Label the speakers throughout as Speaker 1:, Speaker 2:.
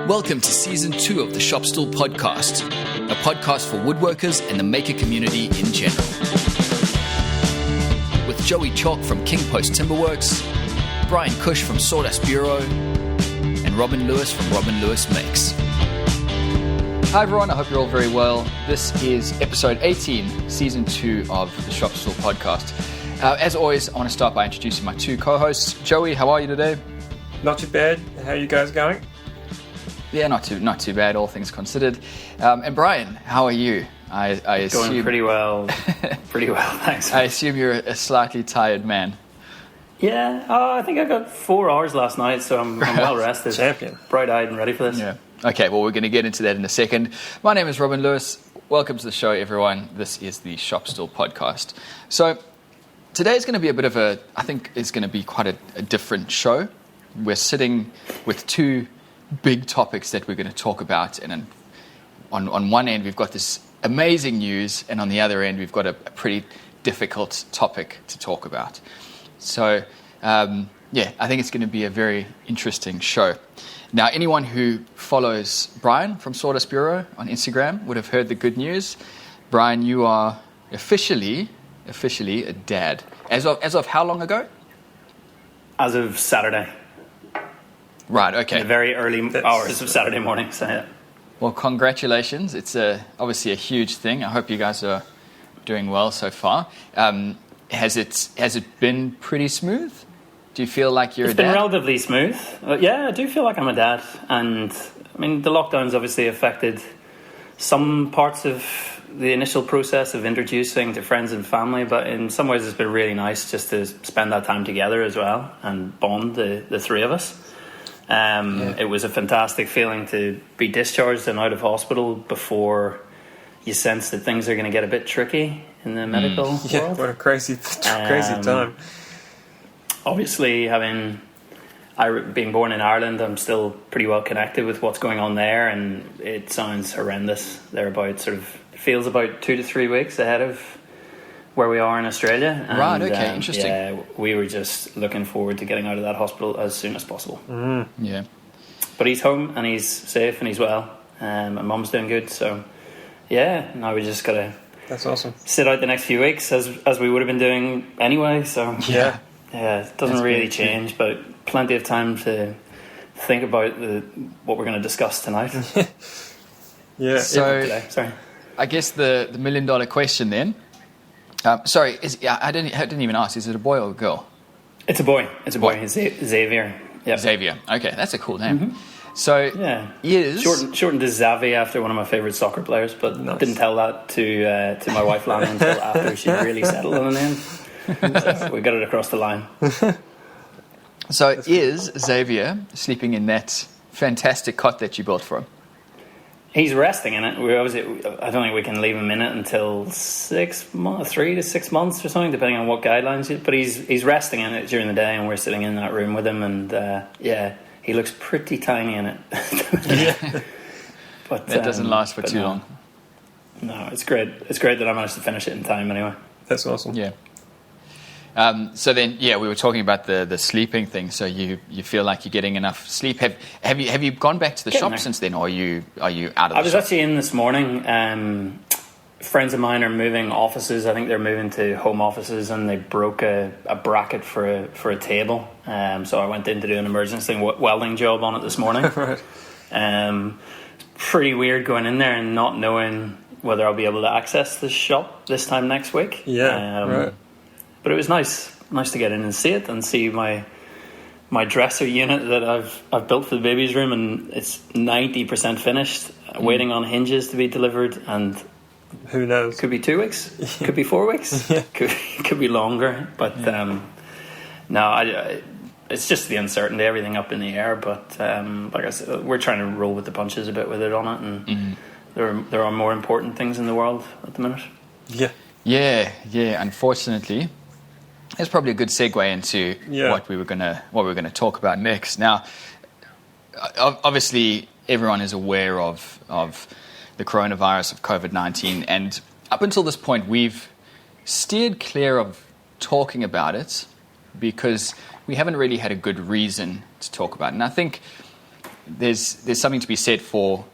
Speaker 1: Welcome to Season 2 of the Shop Stool Podcast, a podcast for woodworkers and the maker community in general. With Joey Chalk from King Post Timberworks, Bryan Cush from Sawdust Bureau, and Robin Lewis from RobinLewisMakes. Hi everyone, I hope you're all very well. This is episode 18, Season 2 of the Shop Stool Podcast. As always, I want to start by introducing my two co-hosts. Joey, how are you today?
Speaker 2: Not too bad. How are you guys going?
Speaker 1: Yeah, not too bad, all things considered. And Bryan, how are you? I assume
Speaker 3: going pretty well. Pretty well, thanks.
Speaker 1: I assume you're a slightly tired man.
Speaker 3: Yeah, I think I got 4 hours last night, so I'm well rested,
Speaker 2: Champion,
Speaker 3: bright-eyed, and ready for this.
Speaker 1: Yeah. Okay, well, we're going to get into that in a second. My name is Robin Lewis. Welcome to the show, everyone. This is the Shop Stool Podcast. So today is going to be a bit of a, I think it's going to be quite a different show. We're sitting with two big topics that we're going to talk about, and on one end we've got this amazing news, and on the other end we've got a pretty difficult topic to talk about. So I think it's going to be a very interesting show. Now, anyone who follows Bryan from Sawdust Bureau on Instagram would have heard the good news. Bryan, you are officially a dad. As of how long ago?
Speaker 3: As of Saturday.
Speaker 1: Right, okay.
Speaker 3: In the very early hours of Saturday morning, so yeah.
Speaker 1: Well, congratulations. It's obviously a huge thing. I hope you guys are doing well so far. Has it been pretty smooth? Do you feel like you're a dad?
Speaker 3: It's been relatively smooth. Yeah, I do feel like I'm a dad. And, I mean, the lockdown's obviously affected some parts of the initial process of introducing to friends and family, but in some ways it's been really nice just to spend that time together as well and bond the three of us. It was a fantastic feeling to be discharged and out of hospital before you sense that things are going to get a bit tricky in the medical world.
Speaker 2: Yeah, what a crazy time.
Speaker 3: Obviously, being born in Ireland, I'm still pretty well connected with what's going on there, and it sounds horrendous. Feels about 2 to 3 weeks ahead of where we are in Australia. And,
Speaker 1: right, okay, interesting.
Speaker 3: Yeah, we were just looking forward to getting out of that hospital as soon as possible.
Speaker 1: Yeah.
Speaker 3: But he's home, and he's safe, and he's well. And Mum's doing good, so yeah, now we just got to
Speaker 2: That's awesome.
Speaker 3: sit out the next few weeks as we would have been doing anyway, so
Speaker 2: Yeah,
Speaker 3: it doesn't really change, but plenty of time to think about what we're going to discuss tonight.
Speaker 2: yeah.
Speaker 3: Sorry.
Speaker 1: I guess the $1 million question then. I didn't even ask. Is it a boy or a girl?
Speaker 3: It's a boy. It's Xavier. Yep.
Speaker 1: Xavier. Okay, that's a cool name.
Speaker 3: Mm-hmm.
Speaker 1: So
Speaker 3: is shortened to Xavi after one of my favourite soccer players, but didn't tell that to my wife Lana until after she really settled on the name. So we got it across the line.
Speaker 1: So is Xavier sleeping in that fantastic cot that you built for him?
Speaker 3: He's resting in it. I don't think we can leave him in it until 3 to 6 months or something, depending on what guidelines. But he's resting in it during the day, and we're sitting in that room with him. And he looks pretty tiny in it. But
Speaker 1: that doesn't last for too long.
Speaker 3: No, it's great. It's great that I managed to finish it in time anyway.
Speaker 2: That's awesome.
Speaker 1: Yeah. So then, we were talking about the sleeping thing. So you feel like you're getting enough sleep. Have you gone back to the shop since then, or are you out of the shop?
Speaker 3: I was actually in this morning. Friends of mine are moving offices. I think they're moving to home offices, and they broke a bracket for a table. So I went in to do an emergency welding job on it this morning.
Speaker 2: Right.
Speaker 3: It's pretty weird going in there and not knowing whether I'll be able to access the shop this time next week.
Speaker 2: Yeah, right.
Speaker 3: But it was nice to get in and see it, and see my dresser unit that I've built for the baby's room, and it's 90% finished, waiting on hinges to be delivered, and
Speaker 2: who knows?
Speaker 3: Could be 2 weeks, could be 4 weeks, could be longer. But it's just the uncertainty, everything up in the air. But like I said, we're trying to roll with the punches a bit with it on it, and there are more important things in the world at the minute.
Speaker 1: Yeah. Unfortunately. That's probably a good segue into what we were gonna talk about next. Now, obviously, everyone is aware of the coronavirus of COVID-19, and up until this point, we've steered clear of talking about it because we haven't really had a good reason to talk about it. And I think there's something to be said for,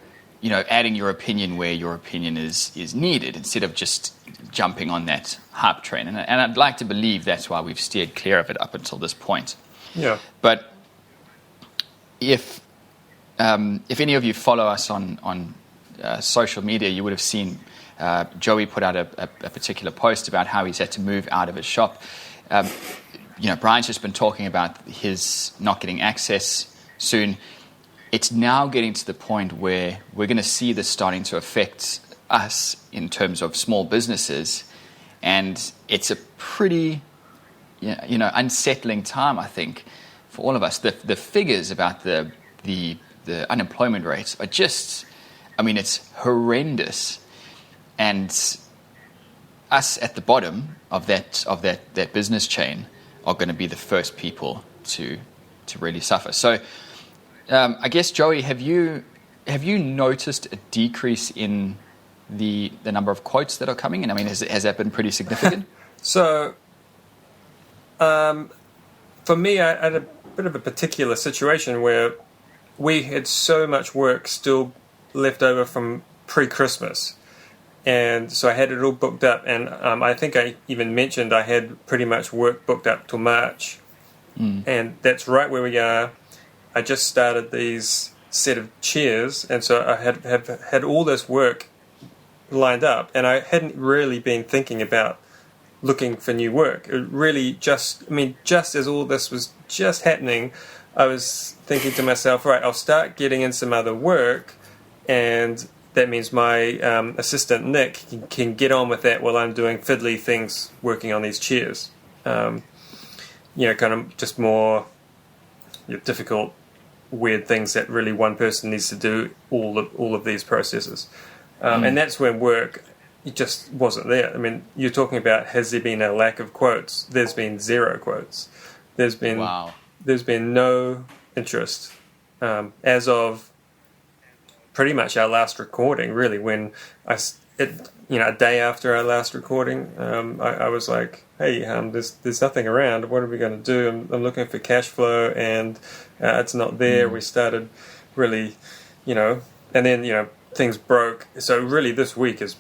Speaker 1: adding your opinion where your opinion is needed instead of just jumping on that hype train. And I'd like to believe that's why we've steered clear of it up until this point.
Speaker 2: Yeah.
Speaker 1: But if any of you follow us on social media, you would have seen Joey put out a particular post about how he's had to move out of his shop. Brian's just been talking about his not getting access soon. It's now getting to the point where we're going to see this starting to affect us in terms of small businesses, and it's a pretty, unsettling time, I think, for all of us. The figures about the unemployment rates are just, it's horrendous, and us at the bottom of that business chain are going to be the first people to really suffer. So, I guess, Joey, have you noticed a decrease in the number of quotes that are coming in? Has that been pretty significant?
Speaker 2: So, for me, I had a bit of a particular situation where we had so much work still left over from pre-Christmas. And so I had it all booked up. And I think I even mentioned I had pretty much work booked up till March. And that's right where we are. I just started these set of chairs. And so I had all this work lined up. And I hadn't really been thinking about looking for new work. It really just as all this was just happening, I was thinking to myself, right, I'll start getting in some other work, and that means my assistant Nick can get on with that while I'm doing fiddly things working on these chairs. Kind of just more difficult, weird things that really one person needs to do all of these processes. And that's when work, it just wasn't there. You're talking about, has there been a lack of quotes? There's been 0 quotes. There's been no interest as of pretty much our last recording. Really, when a day after our last recording, I was like, "Hey, there's nothing around. What are we going to do? I'm looking for cash flow, and it's not there." We started really, and then things broke. So really, this week is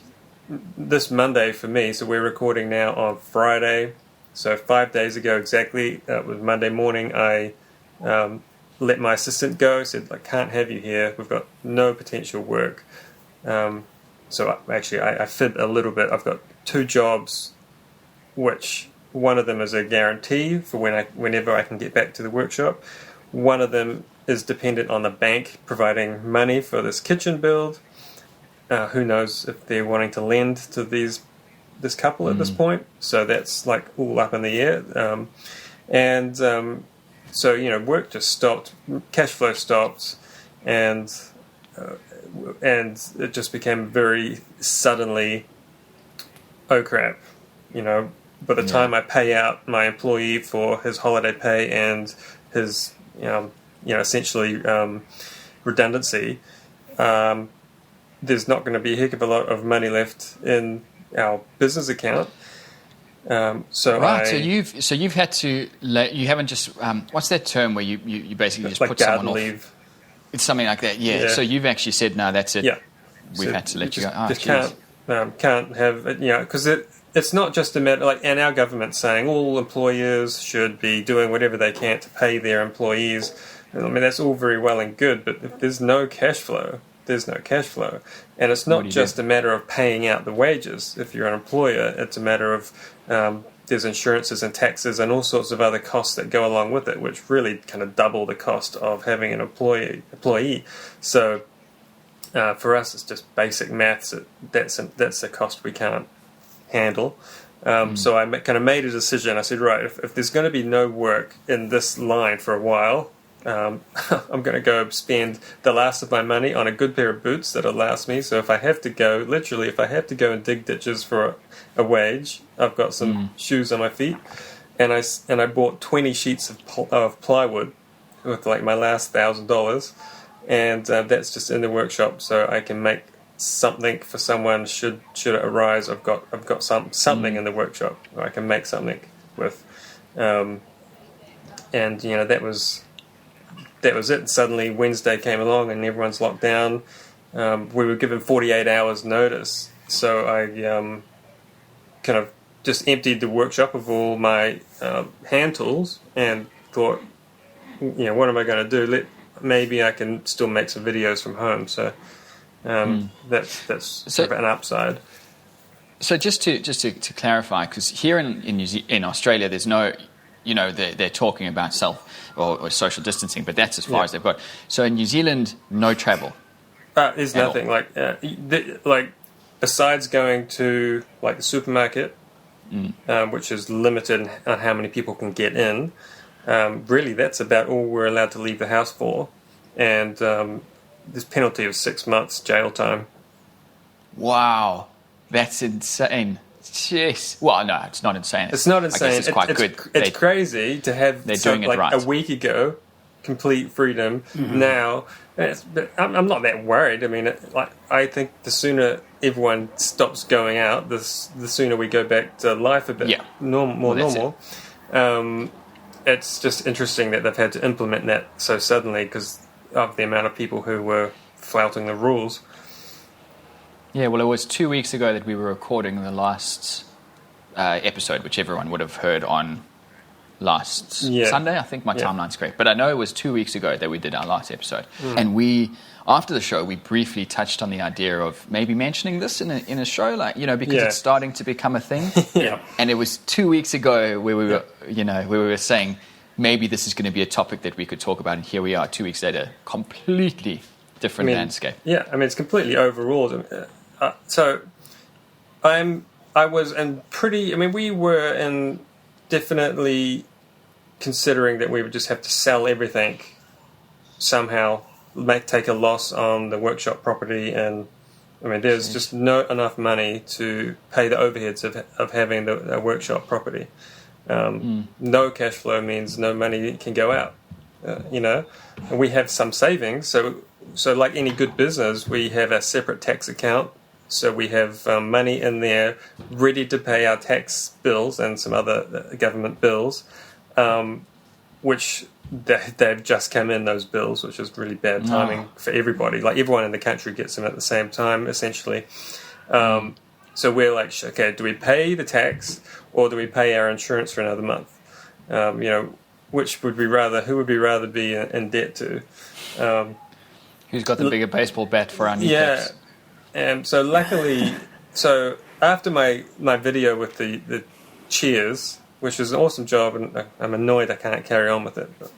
Speaker 2: this Monday for me. So we're recording now on Friday. So 5 days ago exactly, it was Monday morning, I let my assistant go, said, I can't have you here, we've got no potential work. So I fib a little bit. I've got 2 jobs, which one of them is a guarantee for whenever I can get back to the workshop. One of them is dependent on the bank providing money for this kitchen build. Who knows if they're wanting to lend to this couple at this point, so that's like all up in the air. So work just stopped, cash flow stopped, and it just became very suddenly, oh crap, by the time I pay out my employee for his holiday pay and his essentially redundancy, there's not going to be a heck of a lot of money left in our business account. So you've had to you haven't just what's that term where you basically just like
Speaker 1: put someone off?
Speaker 2: Leave.
Speaker 1: It's something like that. Yeah. So you've actually said no, that's it.
Speaker 2: Yeah.
Speaker 1: We've had to let you go.
Speaker 2: Just can't have it, because it's not just a matter and our government's saying all employers should be doing whatever they can to pay their employees. That's all very well and good, but if there's no cash flow, there's no cash flow. And it's not just a matter of paying out the wages. If you're an employer, it's a matter of there's insurances and taxes and all sorts of other costs that go along with it, which really kind of double the cost of having an employee. So for us, it's just basic maths. That's the cost we can't handle. So I kind of made a decision. I said, right, if there's going to be no work in this line for a while, I'm going to go spend the last of my money on a good pair of boots that'll last me. So if I have to go and dig ditches for a wage, I've got some shoes on my feet. And I bought 20 sheets of plywood with my last $1,000, and that's just in the workshop, so I can make something for someone should it arise. I've got something in the workshop where I can make something with, and that was that was it. And suddenly Wednesday came along and everyone's locked down. We were given 48 hours notice, so I kind of just emptied the workshop of all my hand tools and thought, what am I going to do? Maybe I can still make some videos from home. So that's sort of an upside.
Speaker 1: So just to clarify, because here in Australia, there's no, they're talking about self or social distancing, but that's as far as they've got. So in New Zealand, no travel.
Speaker 2: There's nothing like besides going to like the supermarket, which is limited on how many people can get in. Really, that's about all we're allowed to leave the house for, and this penalty of 6 months jail time.
Speaker 1: Wow, that's insane. Jeez. Well, no, it's not insane.
Speaker 2: It's not insane.
Speaker 1: I guess it's quite good.
Speaker 2: It's crazy to have.
Speaker 1: They're doing it right.
Speaker 2: A week ago, complete freedom. Now, but I'm not that worried. I mean, I think the sooner everyone stops going out, the sooner we go back to life a bit more normal. It's just interesting that they've had to implement that so suddenly because of the amount of people who were flouting the rules.
Speaker 1: Yeah, well, it was 2 weeks ago that we were recording the last episode, which everyone would have heard on last Sunday. I think my timeline's correct. But I know it was 2 weeks ago that we did our last episode. And after the show, we briefly touched on the idea of maybe mentioning this in a show, because it's starting to become a thing. And it was 2 weeks ago where we were, where we were saying maybe this is going to be a topic that we could talk about. And here we are 2 weeks later, completely different landscape.
Speaker 2: Yeah, I mean, it's completely overruled. So I was in pretty, we were in definitely considering that we would just have to sell everything somehow, take a loss on the workshop property, and there's just not enough money to pay the overheads of having a workshop property. No cash flow means no money can go out, and we have some savings, so like any good business, we have a separate tax account. So we have money in there ready to pay our tax bills and some other government bills, which they've just come in, those bills, which is really bad timing for everybody. Like everyone in the country gets them at the same time, essentially. So we're like, okay, do we pay the tax or do we pay our insurance for another month? Which would we rather? Who would we rather be in debt to?
Speaker 1: Who's got the bigger baseball bat for our new tax?
Speaker 2: And so luckily, after my video with the cheers, which was an awesome job, and I'm annoyed I can't carry on with it. But,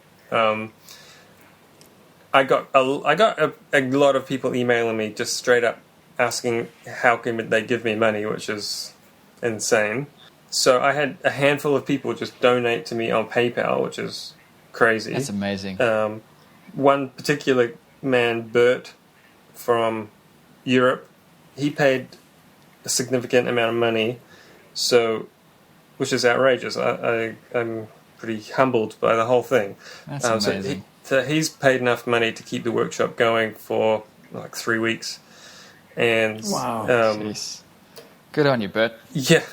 Speaker 2: I got a lot of people emailing me just straight up asking how can they give me money, which is insane. So I had a handful of people just donate to me on PayPal, which is crazy.
Speaker 1: That's amazing.
Speaker 2: One particular man, Bert, from Europe, he paid a significant amount of money, which is outrageous. I'm pretty humbled by the whole thing.
Speaker 1: That's amazing.
Speaker 2: So he's paid enough money to keep the workshop going for like 3 weeks. And
Speaker 3: wow,
Speaker 1: good on you, Bert.
Speaker 2: Yeah,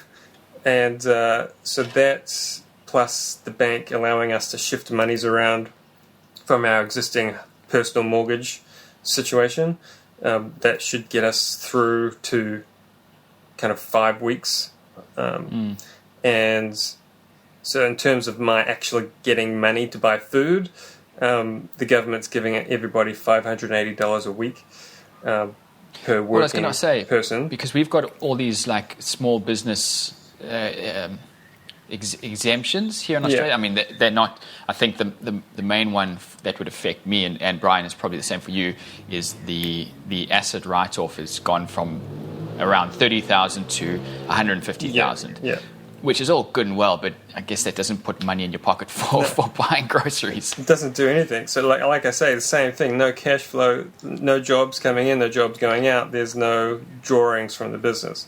Speaker 2: and so that's plus the bank allowing us to shift monies around from our existing personal mortgage situation. That should get us through to kind of 5 weeks. And so in terms of my actually getting money to buy food, the government's giving everybody $580 a week per working person.
Speaker 1: Because we've got all these like small business exemptions here in Australia. I mean, they're not. I think the main one that would affect me and Bryan is probably the same for you is the asset write-off has gone from around 30,000 to 150,000.
Speaker 2: Yeah.
Speaker 1: Which is all good and well, but I guess that doesn't put money in your pocket for buying groceries.
Speaker 2: It doesn't do anything. So like I say, the same thing. No cash flow, no jobs coming in, no jobs going out. There's no drawings from the business.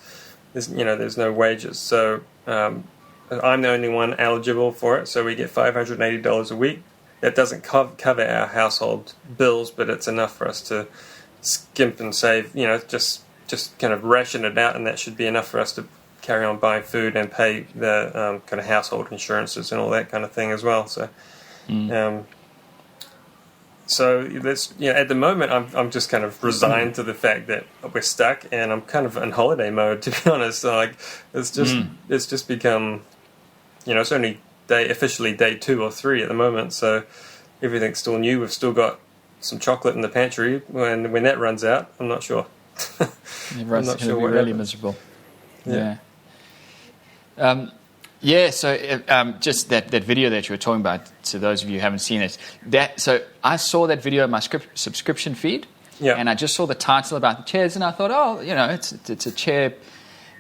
Speaker 2: There's no wages. So I'm the only one eligible for it. So we get $580 a week. That doesn't cover our household bills, but it's enough for us to skimp and save. Just kind of ration it out, and that should be enough for us to carry on buying food and pay the kind of household insurances and all that kind of thing as well. So, So that's, at the moment I'm just kind of resigned to the fact that we're stuck, and I'm kind of in holiday mode, to be honest. So like it's just become, it's only officially day 2 or 3 at the moment, so everything's still new. We've still got some chocolate in the pantry. When that runs out, I'm not sure.
Speaker 1: I'm not sure what really happens. Miserable. Yeah. So just that video that you were talking about, to those of you who haven't seen it, so I saw that video in my subscription feed, and I just saw the title about the chairs, and I thought, it's a chair.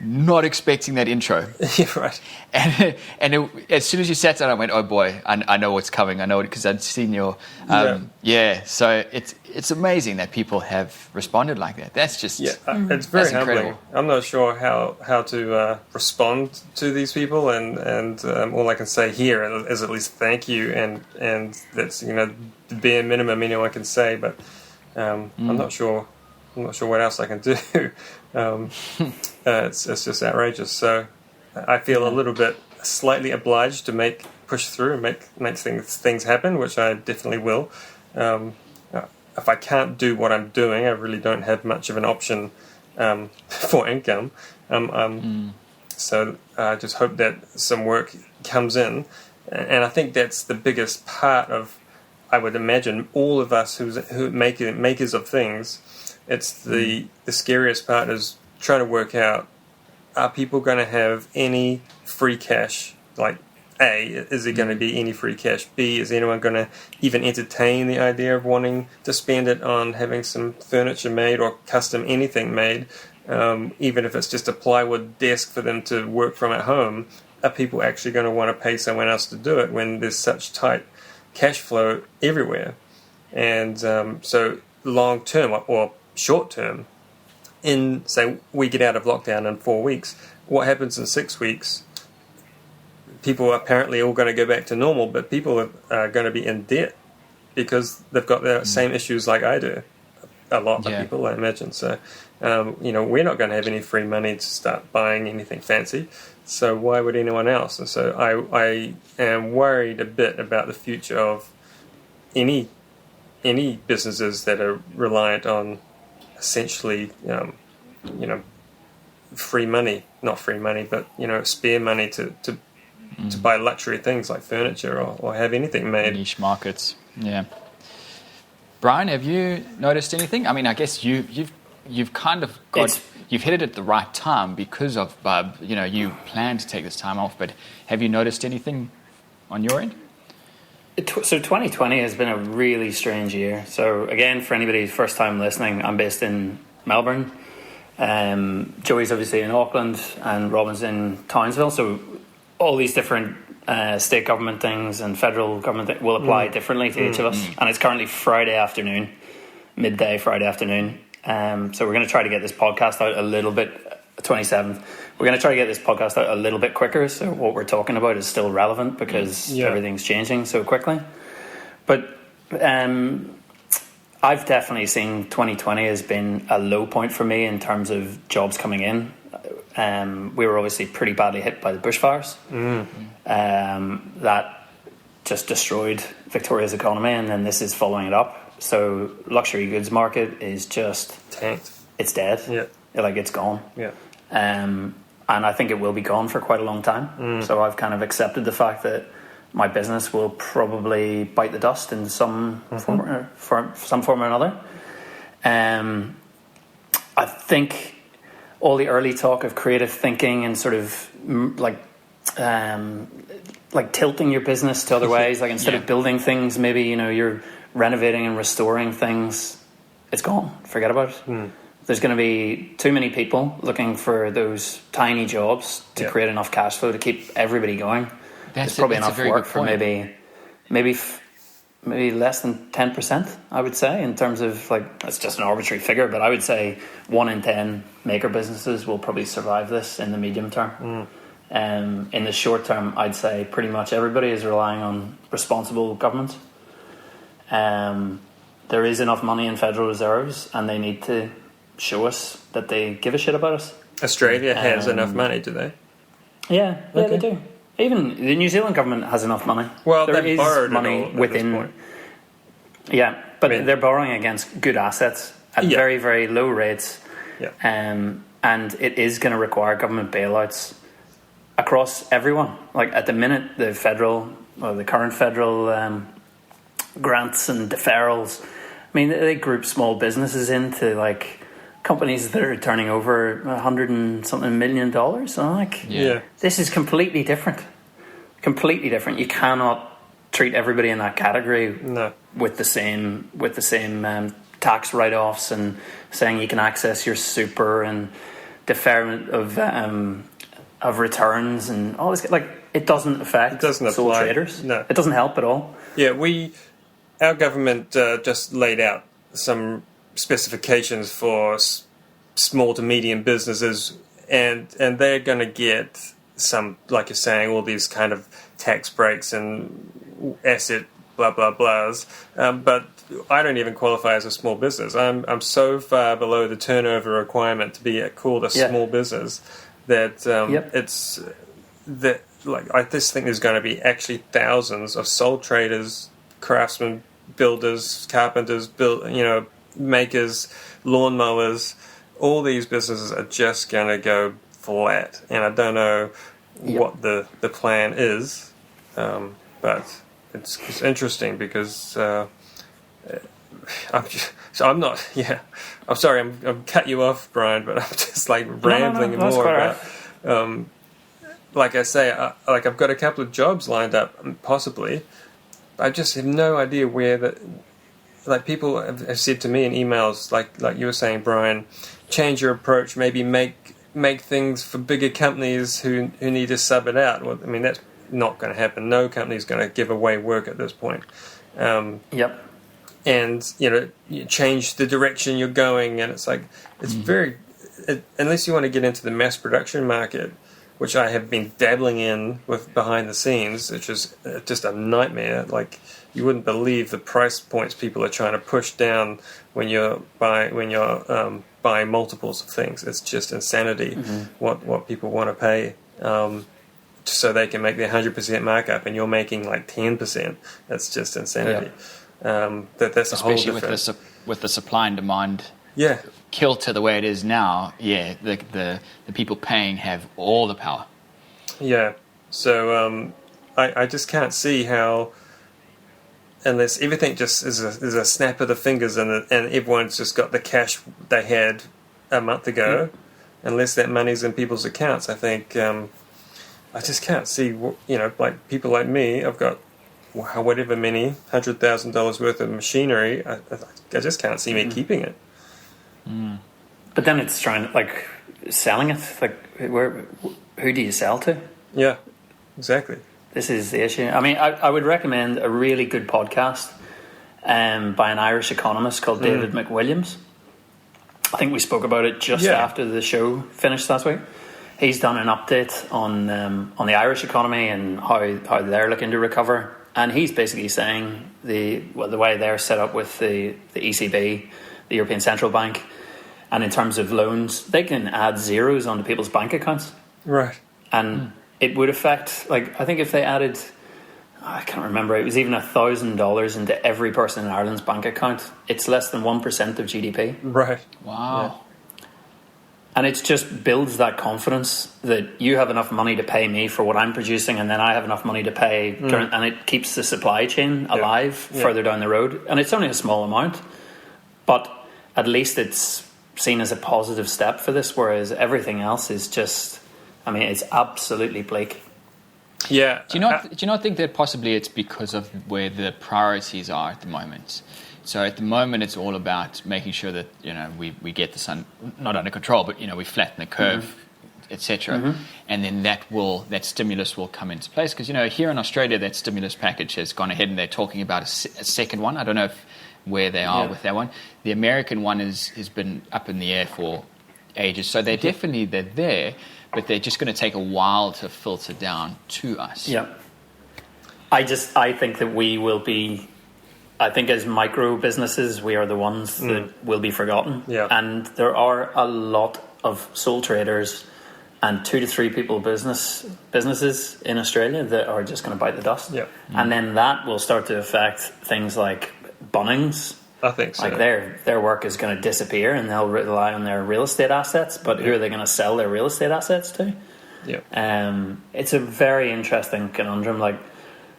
Speaker 1: Not expecting that intro.
Speaker 2: Yeah, right.
Speaker 1: And as soon as you sat down, I went, oh boy, I know what's coming. I know it because I'd seen your... So it's amazing that people have responded like that. That's just...
Speaker 2: Yeah, it's very humbling. Incredible. I'm not sure how to respond to these people, and all I can say here is at least thank you, and that's, the bare minimum anyone can say, but I'm not sure what else I can do. It's just outrageous. So I feel a little bit slightly obliged to push through and make things happen, which I definitely will. If I can't do what I'm doing, I really don't have much of an option for income. So I just hope that some work comes in, and I think that's the biggest part of, I would imagine, all of us who makers of things. It's the scariest part is trying to work out, are people going to have any free cash? Like, A, is there going to be any free cash? B, is anyone going to even entertain the idea of wanting to spend it on having some furniture made or custom anything made, even if it's just a plywood desk for them to work from at home? Are people actually going to want to pay someone else to do it when there's such tight cash flow everywhere? And so long term, or short term, say we get out of lockdown in 4 weeks, what happens in 6 weeks? People are apparently all going to go back to normal, but people are going to be in debt because they've got the same issues like I do. A lot of people, I imagine. So, we're not going to have any free money to start buying anything fancy. So why would anyone else? And so I am worried a bit about the future of any businesses that are reliant on essentially, free money, not free money, but, spare money to buy luxury things like furniture or have anything made.
Speaker 1: Niche markets, yeah. Brian, have you noticed anything? I mean, I guess you've kind of you've hit it at the right time because of, you planned to take this time off, but have you noticed anything on your end?
Speaker 3: So 2020 has been a really strange year. So again, for anybody first time listening, I'm based in Melbourne. Joey's obviously in Auckland and Robin's in Townsville. So all these different state government things and federal government will apply differently to each of us. And it's currently Friday afternoon, midday Friday afternoon. So we're going to try to get this podcast out a little bit, 27th. We're going to try to get this podcast out a little bit quicker, so what we're talking about is still relevant because everything's changing so quickly. But I've definitely seen 2020 has been a low point for me in terms of jobs coming in. We were obviously pretty badly hit by the bushfires. That just destroyed Victoria's economy, and then this is following it up. So luxury goods market is just
Speaker 2: tanked.
Speaker 3: It's dead. Yeah, like it's gone.
Speaker 2: Yeah.
Speaker 3: And I think it will be gone for quite a long time. So I've kind of accepted the fact that my business will probably bite the dust in some form or another. I think all the early talk of creative thinking and sort of like tilting your business to other ways, like instead of building things, maybe you're renovating and restoring things. It's gone. Forget about it. There's going to be too many people looking for those tiny jobs to create enough cash flow to keep everybody going. There's probably enough work for maybe less than 10%, I would say, in terms of, like, that's just an arbitrary figure, but I would say 1 in 10 maker businesses will probably survive this in the medium term. In the short term, I'd say pretty much everybody is relying on responsible government. There is enough money in federal reserves, and they need to show us that they give a shit about us.
Speaker 2: Australia has enough money, do they?
Speaker 3: Yeah, they do. Even the New Zealand government has enough money.
Speaker 2: Well,
Speaker 3: there
Speaker 2: they
Speaker 3: is
Speaker 2: borrowed
Speaker 3: money
Speaker 2: it all
Speaker 3: within.
Speaker 2: at this point.
Speaker 3: Yeah, but they're borrowing against good assets at very, very low rates.
Speaker 2: Yeah.
Speaker 3: And it is going to require government bailouts across everyone. Like at the minute, the current federal grants and deferrals, I mean, they group small businesses into like companies that are turning over $100 and something million. So I'm like, this is completely different. Completely different. You cannot treat everybody in that category with the same tax write-offs and saying you can access your super and deferment of returns and all this. Like, it doesn't affect sole traders.
Speaker 2: No,
Speaker 3: it doesn't help at all.
Speaker 2: Yeah, our government just laid out some specifications for small to medium businesses, and they're going to get some, like you're saying, all these kind of tax breaks and asset blah blah blahs. But I don't even qualify as a small business. I'm so far below the turnover requirement to be called a small business that it's that I just think there's going to be actually thousands of sole traders, craftsmen, builders, carpenters, makers, lawnmowers. All these businesses are just going to go flat, and I don't know what the plan is, but it's interesting because I'm sorry I'm cut you off, Brian, but I'm just like rambling more about right. Like I say, I've got a couple of jobs lined up, possibly. I just have no idea where like people have said to me in emails, like you were saying, Brian, change your approach, maybe make things for bigger companies who need to sub it out. Well, I mean, that's not going to happen. No company's going to give away work at this point. And you change the direction you're going, and it's like it's unless you want to get into the mass production market, which I have been dabbling in with behind the scenes, which is just a nightmare. Like, you wouldn't believe the price points people are trying to push down when you're buying multiples of things. It's just insanity what people want to pay so they can make their 100% markup, and you're making like 10%. That's just insanity. That's
Speaker 1: especially
Speaker 2: a whole different...
Speaker 1: with the supply and demand. Kilter the way it is now, the people paying have all the power.
Speaker 2: Yeah, so I just can't see how, unless everything just is a snap of the fingers and everyone's just got the cash they had a month ago, unless that money's in people's accounts, I think I just can't see, like people like me, I've got whatever many, $100,000 worth of machinery, I just can't see me keeping it.
Speaker 3: But then it's trying to, selling it. Who do you sell to?
Speaker 2: Yeah, exactly.
Speaker 3: This is the issue. I mean, I would recommend a really good podcast by an Irish economist called David McWilliams. I think we spoke about it just after the show finished last week. He's done an update on the Irish economy and how they're looking to recover. And he's basically saying the way they're set up with the ECB, the European Central Bank, and in terms of loans, they can add zeros onto people's bank accounts.
Speaker 2: Right.
Speaker 3: And it would affect, I think if they added, I can't remember, it was even $1,000 into every person in Ireland's bank account, it's less than 1% of GDP.
Speaker 2: Right.
Speaker 1: Wow.
Speaker 3: Yeah. And it just builds that confidence that you have enough money to pay me for what I'm producing, and then I have enough money to pay, and it keeps the supply chain alive further down the road. And it's only a small amount, but at least it's seen as a positive step for this, whereas everything else is just, I mean, it's absolutely bleak.
Speaker 2: Yeah.
Speaker 1: Do you not think that possibly it's because of where the priorities are at the moment? So at the moment, it's all about making sure that we get the sun not under control, but we flatten the curve, etc. And then that stimulus will come into place because here in Australia, that stimulus package has gone ahead, and they're talking about a second one. I don't know where they are with that one. The American one has been up in the air for ages, so they're there, but they're just going to take a while to filter down to us.
Speaker 3: Yeah, I think that we will be. I think as micro businesses, we are the ones that will be forgotten. Yeah. And there are a lot of sole traders and 2 to 3 people businesses in Australia that are just going to bite the dust.
Speaker 2: Yeah.
Speaker 3: And then that will start to affect things like Bunnings
Speaker 2: I think so.
Speaker 3: Like their work is going to disappear, and they'll rely on their real estate assets. But who are they going to sell their real estate assets to?
Speaker 2: Yeah.
Speaker 3: It's a very interesting conundrum. Like,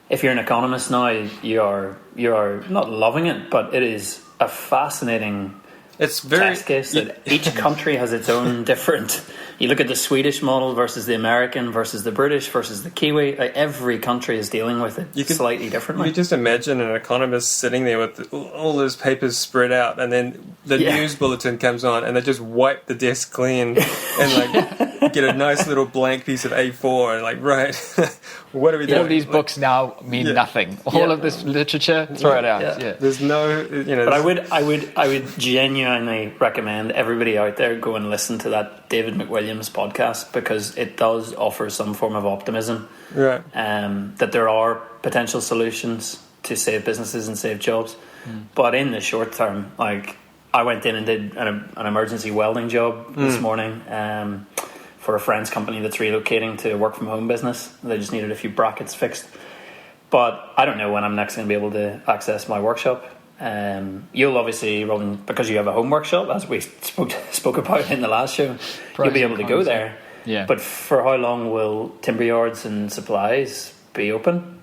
Speaker 3: if you're an economist now, you are not loving it, but it is a fascinating test case that each country has its own different. You look at the Swedish model versus the American versus the British versus the Kiwi. Like, every country is dealing with it slightly differently.
Speaker 2: You just imagine an economist sitting there with all those papers spread out, and then the news bulletin comes on, and they just wipe the desk clean and get a nice little blank piece of A4 and right, what are we doing?
Speaker 1: All these books now mean nothing. All of this literature, throw it out. Yeah.
Speaker 2: There's no,
Speaker 3: But I would genuinely recommend everybody out there go and listen to that David McWilliams podcast, because it does offer some form of optimism.
Speaker 2: Right.
Speaker 3: That there are potential solutions to save businesses and save jobs. But in the short term, I went in and did an emergency welding job this morning for a friend's company that's relocating to a work from home business. They just needed a few brackets fixed. But I don't know when I'm next going to be able to access my workshop. You'll obviously, Robin, because you have a home workshop, as we spoke about in the last show, you'll be able to go there.
Speaker 1: Yeah.
Speaker 3: But for how long will timber yards and supplies be open?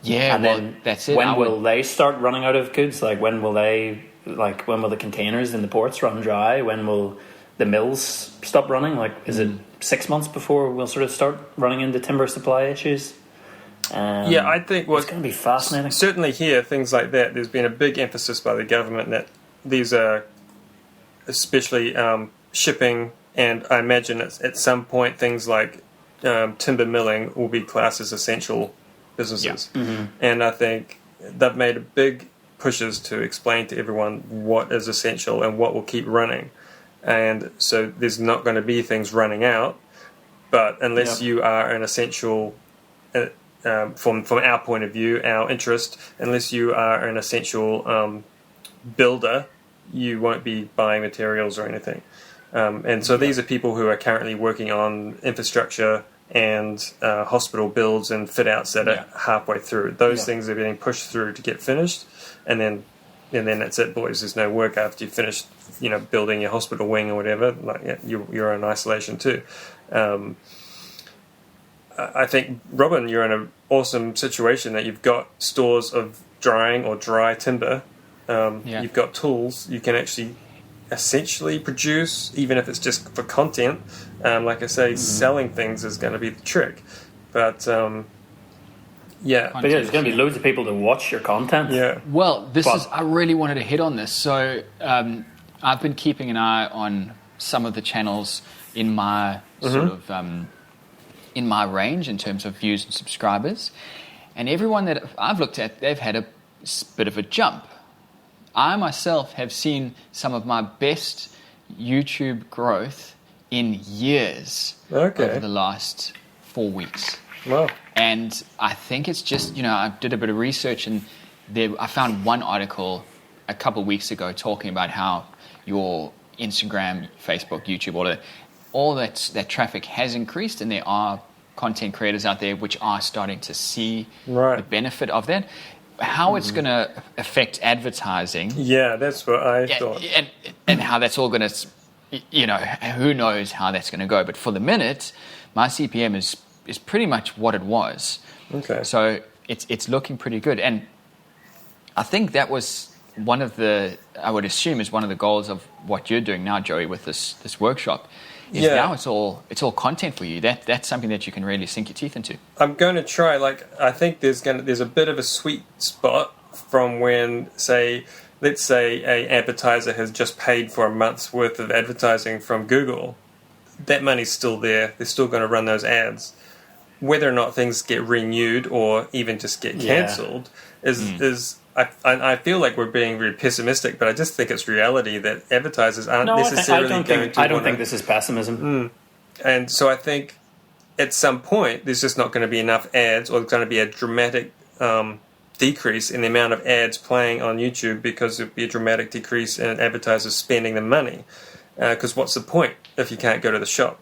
Speaker 1: Yeah,
Speaker 3: and then
Speaker 1: that's it.
Speaker 3: When will they start running out of goods? When will the containers in the ports run dry? When will the mills stop running? Is it 6 months before we'll sort of start running into timber supply issues?
Speaker 2: I think
Speaker 3: it's going to be fascinating.
Speaker 2: Certainly here, things like that, there's been a big emphasis by the government that these are, especially shipping, and I imagine at some point things like timber milling will be classed as essential businesses.
Speaker 3: Yeah. Mm-hmm.
Speaker 2: And I think they've made big pushes to explain to everyone what is essential and what will keep running. And so there's not going to be things running out, but unless you are an essential... from our point of view, our interest, unless you are an essential builder, you won't be buying materials or anything. And so these are people who are currently working on infrastructure and hospital builds and fit outs that are halfway through. Those things are being pushed through to get finished, and then that's it, boys. There's no work after you finish, building your hospital wing or whatever. You're in isolation too. I think, Robin, you're in an awesome situation that you've got stores of drying or dry timber. You've got tools. You can actually essentially produce, even if it's just for content. Like I say, selling things is going to be the trick. But, there's
Speaker 3: going to be loads of people to watch your content.
Speaker 2: Yeah.
Speaker 1: Well, I really wanted to hit on this. So I've been keeping an eye on some of the channels in my sort of... in my range in terms of views and subscribers, and everyone that I've looked at, they've had a bit of a jump. I myself have seen some of my best YouTube growth in years over the last 4 weeks.
Speaker 2: Wow.
Speaker 1: And I think it's just, I did a bit of research, and I found one article a couple of weeks ago talking about how your Instagram, Facebook, YouTube, all that traffic has increased, and there are content creators out there which are starting to see the benefit of that. How it's going to affect advertising.
Speaker 2: Yeah, that's what I thought.
Speaker 1: And how that's all going to, who knows how that's going to go. But for the minute, my CPM is pretty much what it was. Okay. So it's looking pretty good. And I think that was I would assume is one of the goals of what you're doing now, Joey, with this workshop. Now it's all content for you. That's something that you can really sink your teeth into.
Speaker 2: I'm going to try. I think there's a bit of a sweet spot from when, let's say an advertiser has just paid for a month's worth of advertising from Google. That money's still there. They're still going to run those ads. Whether or not things get renewed or even just get cancelled is. I feel like we're being very pessimistic, but I just think it's reality that advertisers aren't necessarily going to...
Speaker 3: I don't think this is pessimism.
Speaker 2: And so I think at some point there's just not going to be enough ads, or there's going to be a dramatic decrease in the amount of ads playing on YouTube, because there'll be a dramatic decrease in advertisers spending the money. Because what's the point if you can't go to the shop?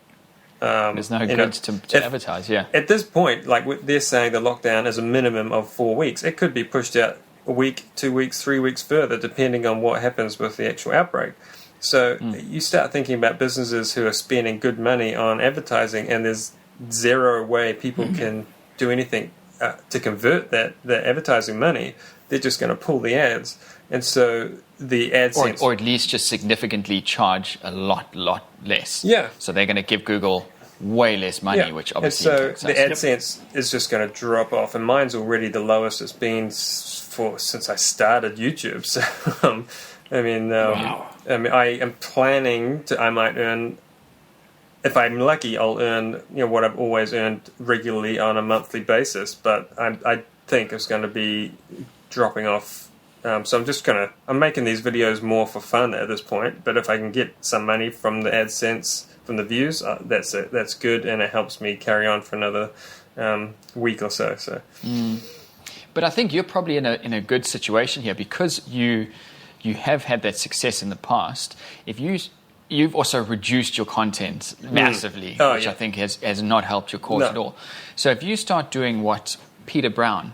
Speaker 1: There's no goods to advertise,
Speaker 2: At this point, they're saying the lockdown is a minimum of 4 weeks. It could be pushed out a week, 2 weeks, 3 weeks further, depending on what happens with the actual outbreak. So you start thinking about businesses who are spending good money on advertising, and there's zero way people can do anything to convert that advertising money. They're just going to pull the ads. And so the AdSense...
Speaker 1: Or at least just significantly charge a lot less.
Speaker 2: Yeah.
Speaker 1: So they're going to give Google way less money, which obviously
Speaker 2: and so the AdSense is just going to drop off, and mine's already the lowest it's been since I started YouTube. So, I am planning to... I might earn... If I'm lucky, I'll earn what I've always earned regularly on a monthly basis, but I think it's going to be dropping off. So I'm making these videos more for fun at this point, but if I can get some money from the AdSense, from the views, that's good, and it helps me carry on for another week or so.
Speaker 1: But I think you're probably in a good situation here because you have had that success in the past. If you've also reduced your content massively, which I think has not helped your cause at all. So if you start doing what Peter Brown,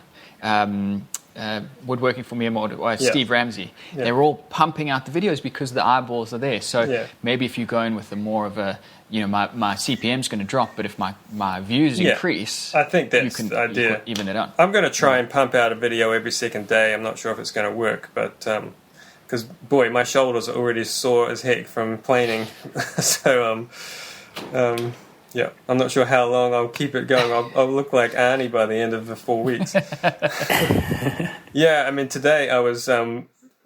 Speaker 1: Woodworking for Me, or Steve Ramsey, they're all pumping out the videos because the eyeballs are there. So maybe if you go in with more of a, my CPM's going to drop, but if my views increase,
Speaker 2: I think that's the idea.
Speaker 1: You can even it out.
Speaker 2: I'm going to try and pump out a video every second day. I'm not sure if it's going to work, but because boy, my shoulders are already sore as heck from planing. So I'm not sure how long I'll keep it going. I'll look like Arnie by the end of the 4 weeks. Today I was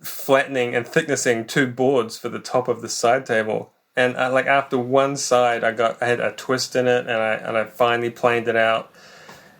Speaker 2: flattening and thicknessing 2 boards for the top of the side table, and after one side I had a twist in it, and I finally planed it out,